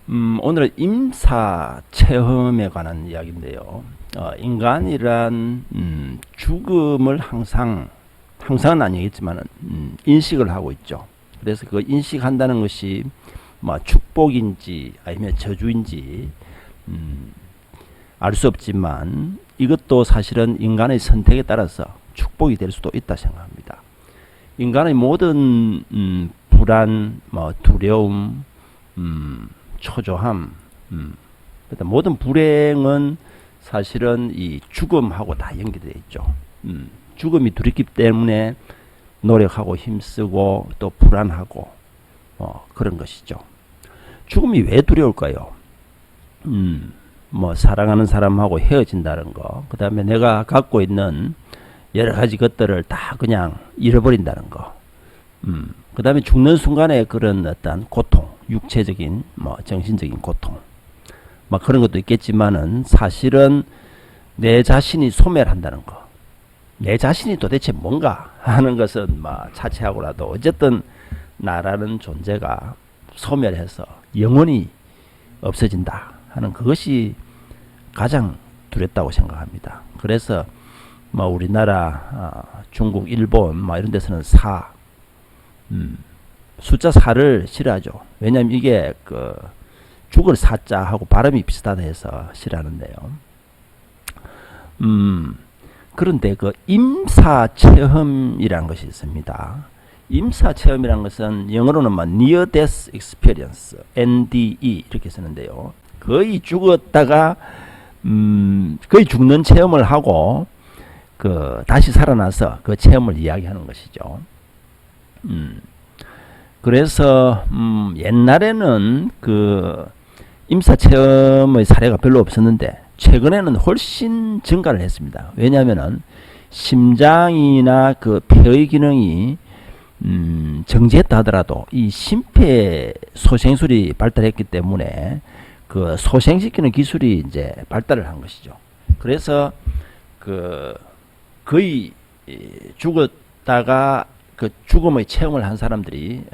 오늘은 임사 체험에 관한 이야기인데요. 인간이란 죽음을 항상은 아니겠지만 인식을 하고 있죠. 그래서 그 인식한다는 것이 뭐 축복인지 아니면 저주인지 알 수 없지만 이것도 사실은 인간의 선택에 따라서 축복이 될 수도 있다 생각합니다. 인간의 모든 불안, 두려움, 초조함, 모든 불행은 사실은 이 죽음하고 다 연결되어 있죠. 죽음이 두렵기 때문에 노력하고 힘쓰고 또 불안하고 그런 것이죠. 죽음이 왜 두려울까요? 사랑하는 사람하고 헤어진다는 거, 그 다음에 내가 갖고 있는 여러 가지 것들을 다 그냥 잃어버린다는 거, 그 다음에 죽는 순간에 그런 어떤 고통, 육체적인, 정신적인 고통, 그런 것도 있겠지만은 사실은 내 자신이 소멸한다는 거, 내 자신이 도대체 뭔가 하는 것은 차치하고라도 어쨌든 나라는 존재가 소멸해서 영원히 없어진다 하는 그것이 가장 두렵다고 생각합니다. 그래서 우리나라, 중국, 일본 이런 데서는 숫자 4를 싫어하죠. 왜냐하면 이게 죽을 사자하고 발음이 비슷하다 해서 싫어하는데요. 그런데 임사체험이라는 것이 있습니다. 임사체험이라는 것은 영어로는 Near Death Experience, NDE 이렇게 쓰는데요. 거의 죽었다가 거의 죽는 체험을 하고 다시 살아나서 그 체험을 이야기하는 것이죠. 그래서 옛날에는 임사체험의 사례가 별로 없었는데 최근에는 훨씬 증가를 했습니다. 왜냐하면은 심장이나 폐의 기능이 정지했다 하더라도 이 심폐소생술이 발달했기 때문에 소생시키는 기술이 이제 발달을 한 것이죠. 그래서 거의 죽었다가 죽음의 체험을 한 사람들이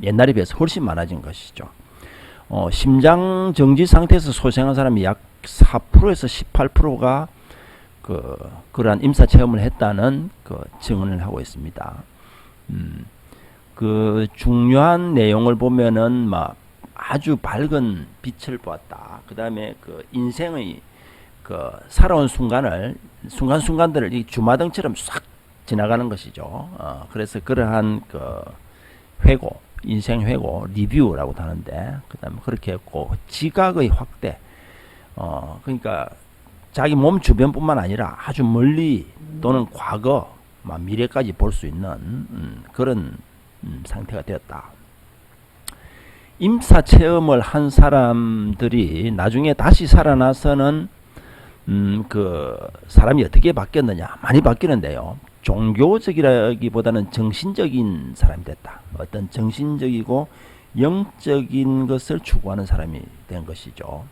옛날에 비해서 훨씬 많아진 것이죠. 심장 정지 상태에서 소생한 사람이 약 4%에서 18%가 그러한 임사 체험을 했다는 증언을 하고 있습니다. 중요한 내용을 보면은 아주 밝은 빛을 보았다. 그 다음에 인생의 살아온 순간들을 이 주마등처럼 싹 지나가는 것이죠. 그래서 그러한 회고, 인생 회고, 리뷰라고 하는데, 그 다음에 그렇게 했고, 지각의 확대, 그러니까 자기 몸 주변뿐만 아니라 아주 멀리 또는 과거, 미래까지 볼 수 있는 그런 상태가 되었다. 임사 체험을 한 사람들이 나중에 다시 살아나서는 사람이 어떻게 바뀌었느냐, 많이 바뀌는데요. 종교적이라기보다는 정신적인 사람이 됐다. 어떤 정신적이고 영적인 것을 추구하는 사람이 된 것이죠.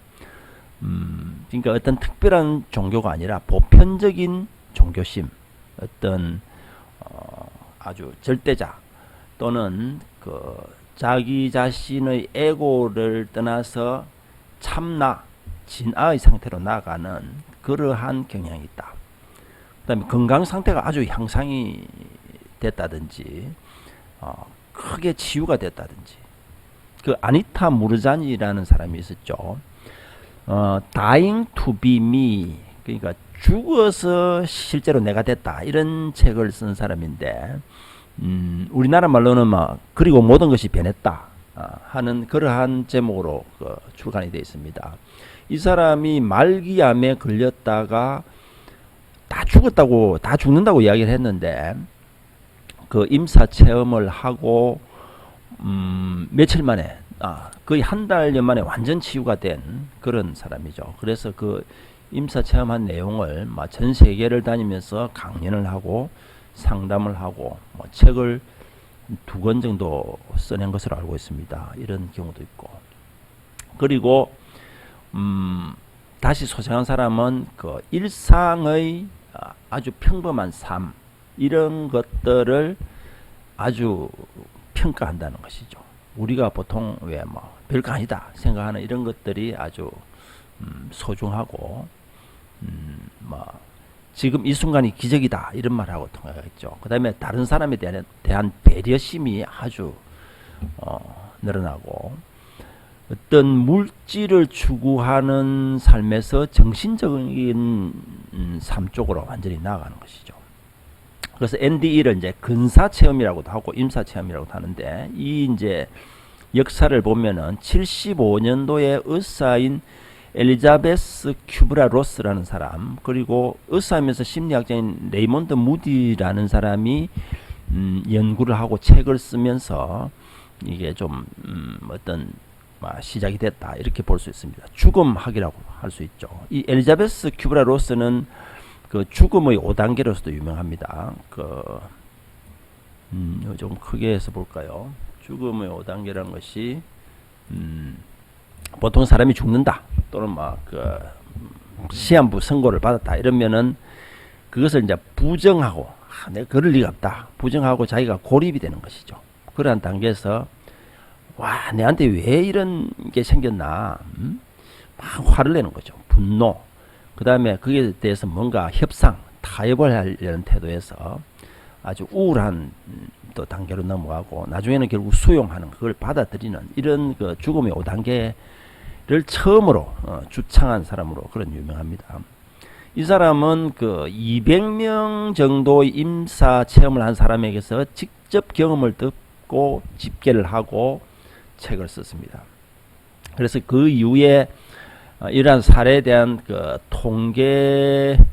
그러니까 어떤 특별한 종교가 아니라 보편적인 종교심, 어떤 아주 절대자 또는 자기 자신의 에고를 떠나서 참나, 진아의 상태로 나아가는 그러한 경향이 있다. 그 다음에 건강 상태가 아주 향상이 됐다든지 크게 치유가 됐다든지. 아니타 무르잔이라는 사람이 있었죠. Dying to be me, 그러니까 죽어서 실제로 내가 됐다, 이런 책을 쓴 사람인데 우리나라 말로는 그리고 모든 것이 변했다 하는 그러한 제목으로 출간이 되어 있습니다. 이 사람이 말기암에 걸렸다가 다 죽는다고 이야기를 했는데 임사 체험을 하고 며칠 만에 거의 한 달여 만에 완전 치유가 된 그런 사람이죠. 그래서 임사 체험한 내용을 전 세계를 다니면서 강연을 하고 상담을 하고 책을 2권 정도 써낸 것으로 알고 있습니다. 이런 경우도 있고, 그리고 다시 소생한 사람은 일상의 아주 평범한 삶, 이런 것들을 아주 평가한다는 것이죠. 우리가 보통 왜 뭐 별거 아니다 생각하는 이런 것들이 아주 소중하고 뭐 지금 이 순간이 기적이다 이런 말하고 통하겠죠. 그 다음에 다른 사람에 대한 배려심이 아주 늘어나고 어떤 물질을 추구하는 삶에서 정신적인 삶 쪽으로 완전히 나아가는 것이죠. 그래서 NDE를 이제 근사 체험이라고도 하고 임사 체험이라고도 하는데 이 이제 역사를 보면은 75년도에 의사인 엘리자베스 큐브라 로스라는 사람 그리고 의사이면서 심리학자인 레이몬드 무디라는 사람이 연구를 하고 책을 쓰면서 이게 좀 어떤 시작이 됐다 이렇게 볼 수 있습니다. 죽음학이라고 할 수 있죠. 이 엘리자베스 큐브라 로스는 그 죽음의 5단계로서도 유명합니다. 좀 크게 해서 볼까요? 죽음의 5단계라는 것이 보통 사람이 죽는다 또는 시한부 선고를 받았다 이러면은 그것을 이제 부정하고 내가 그럴 리가 없다 부정하고 자기가 고립이 되는 것이죠. 그러한 단계에서 와 내한테 왜 이런 게 생겼나 막 화를 내는 거죠. 분노. 그 다음에 그에 대해서 뭔가 협상 타협을 하려는 태도에서 아주 우울한 또 단계로 넘어가고 나중에는 결국 수용하는 그걸 받아들이는 이런 그 죽음의 5단계를 처음으로 주창한 사람으로 그런 유명합니다. 이 사람은 그 200명 정도의 임사 체험을 한 사람에게서 직접 경험을 듣고 집계를 하고 책을 썼습니다. 그래서 그 이후에 이러한 사례에 대한 그 통계적인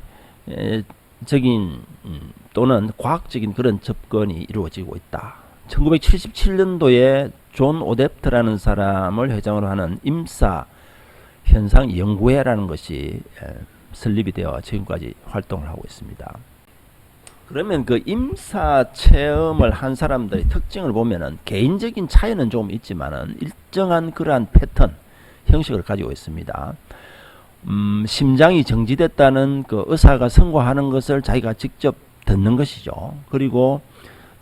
또는 과학적인 그런 접근이 이루어지고 있다. 1977년도에 존 오뎁트라는 사람을 회장으로 하는 임사 현상 연구회라는 것이 설립이 되어 지금까지 활동을 하고 있습니다. 그러면 그 임사 체험을 한 사람들의 특징을 보면은 개인적인 차이는 좀 있지만은 일정한 그러한 패턴, 형식을 가지고 있습니다. 심장이 정지됐다는 그 의사가 선고하는 것을 자기가 직접 듣는 것이죠. 그리고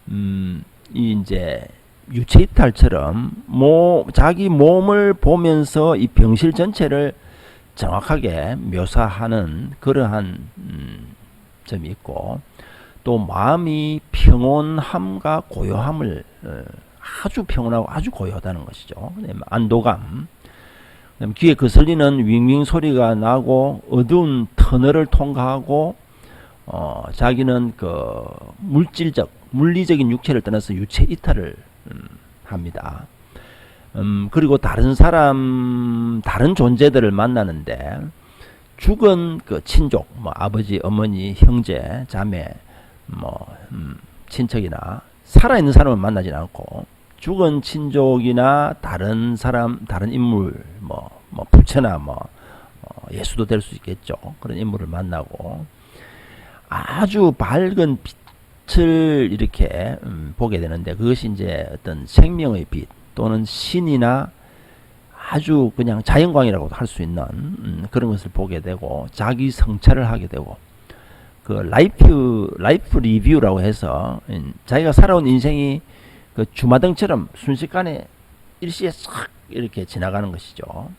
이 이제 유체이탈처럼 자기 몸을 보면서 이 병실 전체를 정확하게 묘사하는 그러한 점이 있고 또 마음이 평온함과 고요함을 아주 평온하고 아주 고요하다는 것이죠. 안도감. 귀에 거슬리는 윙윙 소리가 나고 어두운 터널을 통과하고 자기는 그 물리적인 육체를 떠나서 유체 이탈을 합니다. 그리고 다른 존재들을 만나는데 죽은 그 친족, 아버지, 어머니, 형제, 자매, 친척이나 살아있는 사람을 만나지는 않고 죽은 친족이나 다른 인물, 부처나 예수도 될 수 있겠죠. 그런 인물을 만나고 아주 밝은 빛을 이렇게 보게 되는데 그것이 이제 어떤 생명의 빛 또는 신이나 아주 그냥 자연광이라고도 할 수 있는 그런 것을 보게 되고 자기 성찰을 하게 되고 그 라이프 리뷰라고 해서 자기가 살아온 인생이 그 주마등처럼 순식간에 일시에 싹 이렇게 지나가는 것이죠.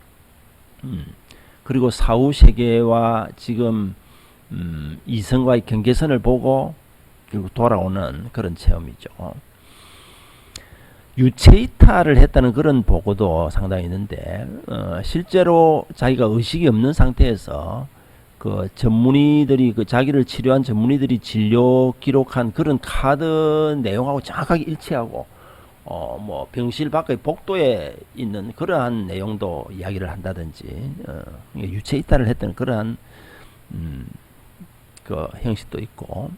그리고 사후 세계와 지금 이성과의 경계선을 보고 결국 돌아오는 그런 체험이죠. 유체이탈을 했다는 그런 보고도 상당히 있는데 실제로 자기가 의식이 없는 상태에서 그 전문의들이 자기를 치료한 전문의들이 진료 기록한 그런 카드 내용하고 정확하게 일치하고 병실 밖의 복도에 있는 그러한 내용도 이야기를 한다든지 유체 이탈을 했던 그러한 그 형식도 있고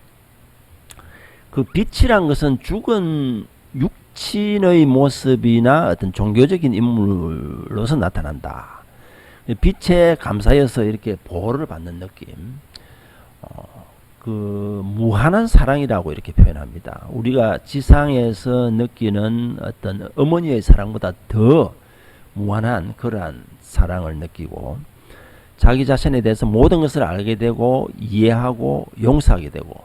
그 빛이란 것은 죽은 육신의 모습이나 어떤 종교적인 인물로서 나타난다. 빛에 감사해서 이렇게 보호를 받는 느낌, 그 무한한 사랑이라고 이렇게 표현합니다. 우리가 지상에서 느끼는 어떤 어머니의 사랑보다 더 무한한 그러한 사랑을 느끼고 자기 자신에 대해서 모든 것을 알게 되고 이해하고 용서하게 되고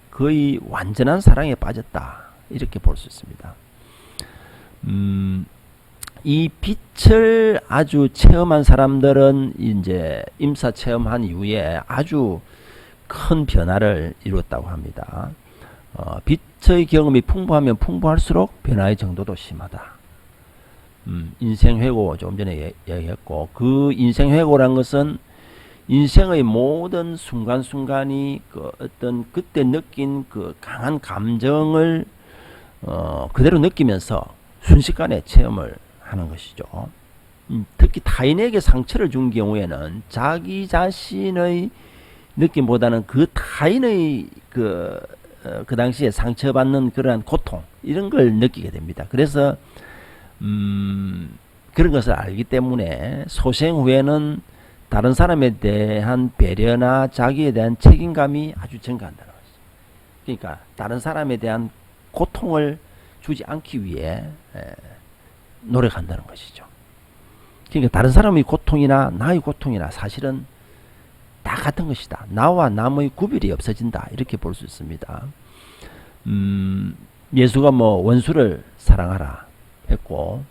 거의 완전한 사랑에 빠졌다 이렇게 볼 수 있습니다. 이 빛을 아주 체험한 사람들은 이제 임사 체험한 이후에 아주 큰 변화를 이뤘다고 합니다. 빛의 경험이 풍부하면 풍부할수록 변화의 정도도 심하다. 인생회고 좀 전에 얘기했고, 그 인생회고란 것은 인생의 모든 순간순간이 그 어떤 그때 느낀 그 강한 감정을 그대로 느끼면서 순식간에 체험을 하는 것이죠. 특히 타인에게 상처를 준 경우에는 자기 자신의 느낌보다는 그 타인의 그 당시에 상처받는 그러한 고통, 이런 걸 느끼게 됩니다. 그래서 그런 것을 알기 때문에 소생 후에는 다른 사람에 대한 배려나 자기에 대한 책임감이 아주 증가한다는 것이죠. 그러니까 다른 사람에 대한 고통을 주지 않기 위해 노력한다는 것이죠. 그러니까 다른 사람의 고통이나 나의 고통이나 사실은 다 같은 것이다. 나와 남의 구별이 없어진다. 이렇게 볼 수 있습니다. 예수가 뭐 원수를 사랑하라 했고,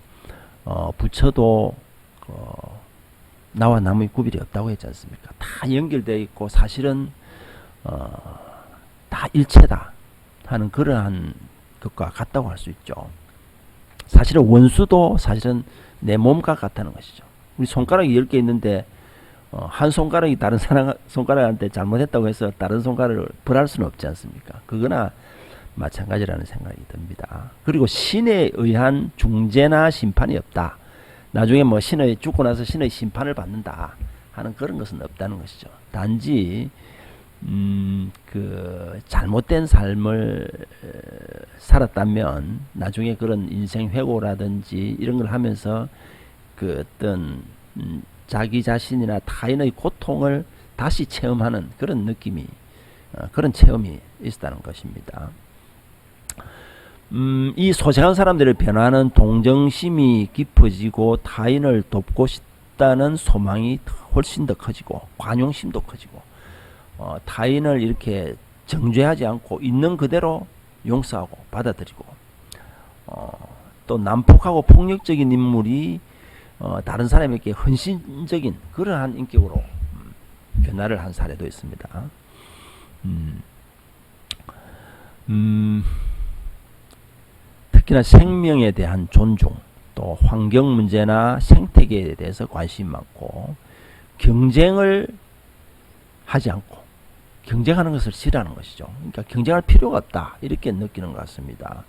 부처도 나와 남의 구별이 없다고 했지 않습니까? 다 연결되어 있고 사실은 다 일체다 하는 그러한 것과 같다고 할 수 있죠. 사실은 원수도 사실은 내 몸과 같다는 것이죠. 우리 손가락이 10개 있는데 한 손가락이 다른 사람 손가락한테 잘못했다고 해서 다른 손가락을 벌할 수는 없지 않습니까? 그거나 마찬가지라는 생각이 듭니다. 그리고 신에 의한 중재나 심판이 없다. 나중에 뭐 신의 죽고 나서 신의 심판을 받는다 하는 그런 것은 없다는 것이죠. 단지 그 잘못된 삶을 살았다면 나중에 그런 인생 회고라든지 이런 걸 하면서 그 어떤 자기 자신이나 타인의 고통을 다시 체험하는 그런 느낌이 그런 체험이 있었다는 것입니다. 이 소생한 사람들의 변화는 동정심이 깊어지고 타인을 돕고 싶다는 소망이 훨씬 더 커지고 관용심도 커지고 타인을 이렇게 정죄하지 않고 있는 그대로 용서하고 받아들이고 또 난폭하고 폭력적인 인물이 다른 사람에게 헌신적인 그러한 인격으로 변화를 한 사례도 있습니다. 특히나 생명에 대한 존중, 또 환경 문제나 생태계에 대해서 관심이 많고 경쟁을 하지 않고 경쟁하는 것을 싫어하는 것이죠. 그러니까 경쟁할 필요가 없다 이렇게 느끼는 것 같습니다.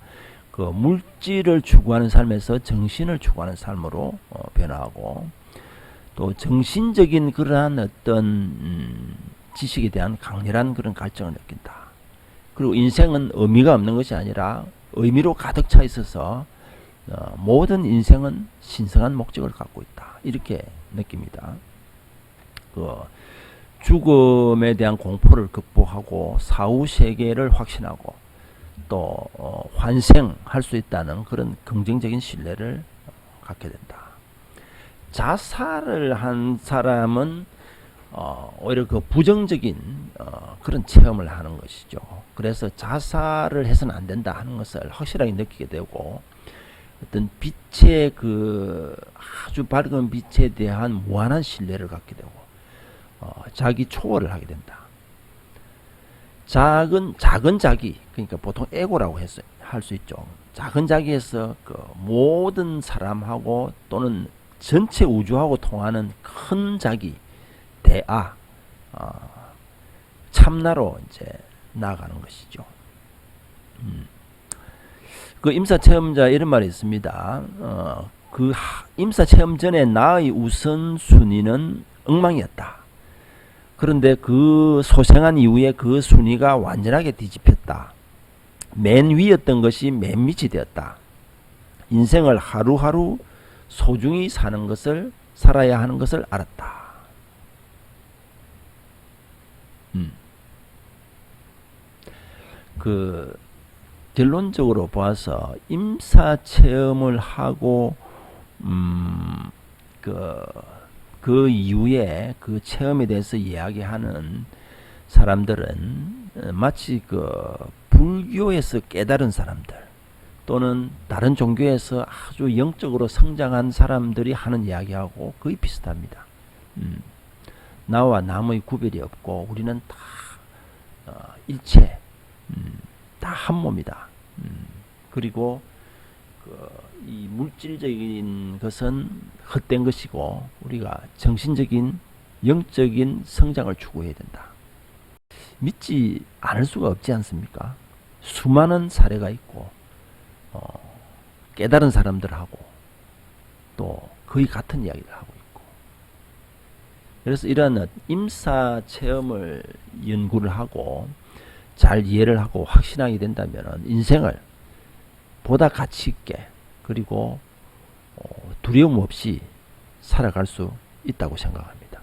그 물질을 추구하는 삶에서 정신을 추구하는 삶으로 변화하고 또 정신적인 그러한 어떤 지식에 대한 강렬한 그런 갈증을 느낀다. 그리고 인생은 의미가 없는 것이 아니라 의미로 가득 차 있어서 모든 인생은 신성한 목적을 갖고 있다. 이렇게 느낍니다. 그 죽음에 대한 공포를 극복하고 사후 세계를 확신하고 또 환생할 수 있다는 그런 긍정적인 신뢰를 갖게 된다. 자살을 한 사람은 오히려 그 부정적인 그런 체험을 하는 것이죠. 그래서 자살을 해서는 안 된다 하는 것을 확실하게 느끼게 되고 어떤 빛의 그 아주 밝은 빛에 대한 무한한 신뢰를 갖게 되고 자기 초월을 하게 된다. 작은 자기, 그러니까 보통 에고라고 할 수 있죠. 작은 자기에서 그 모든 사람하고 또는 전체 우주하고 통하는 큰 자기, 대아, 참나로 이제 나아가는 것이죠. 그 임사체험자 이런 말이 있습니다. 그 임사체험 전에 나의 우선순위는 엉망이었다. 그런데 그 소생한 이후에 그 순위가 완전하게 뒤집혔다. 맨 위였던 것이 맨 밑이 되었다. 인생을 하루하루 소중히 살아야 하는 것을 알았다. 그 결론적으로 보아서 임사체험을 하고 그 이후에 그 체험에 대해서 이야기하는 사람들은 마치 그 불교에서 깨달은 사람들, 또는 다른 종교에서 아주 영적으로 성장한 사람들이 하는 이야기하고 거의 비슷합니다. 나와 남의 구별이 없고 우리는 다 일체, 다 한 몸이다. 그리고 이 물질적인 것은 헛된 것이고 우리가 정신적인 영적인 성장을 추구해야 된다. 믿지 않을 수가 없지 않습니까? 수많은 사례가 있고 깨달은 사람들하고 또 거의 같은 이야기를 하고 있고, 그래서 이러한 임사 체험을 연구를 하고 잘 이해를 하고 확신하게 된다면 인생을 보다 가치 있게 그리고 두려움 없이 살아갈 수 있다고 생각합니다.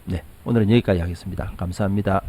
네, 오늘은 여기까지 하겠습니다. 감사합니다.